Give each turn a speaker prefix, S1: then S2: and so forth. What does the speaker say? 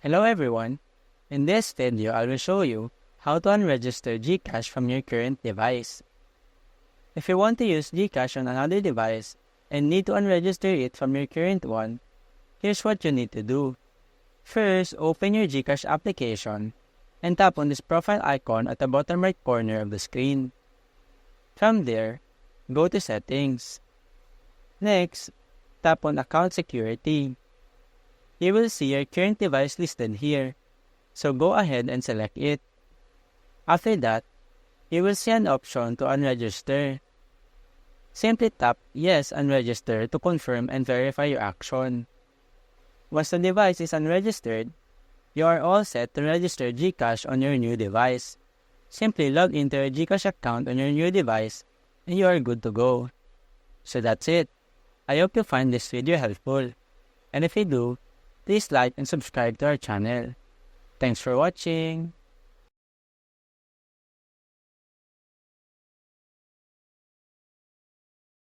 S1: Hello everyone! In this video, I will show you how to unregister GCash from your current device. If you want to use GCash on another device and need to unregister it from your current one, here's what you need to do. First, open your GCash application and tap on this profile icon at the bottom right corner of the screen. From there, go to Settings. Next, tap on Account Security. You will see your current device listed here, so go ahead and select it. After that, you will see an option to unregister. Simply tap Yes Unregister to confirm and verify your action. Once the device is unregistered, you are all set to register GCash on your new device. Simply log into your GCash account on your new device and you are good to go. So that's it. I hope you find this video helpful. And if you do, please like and subscribe to our channel. Thanks for watching.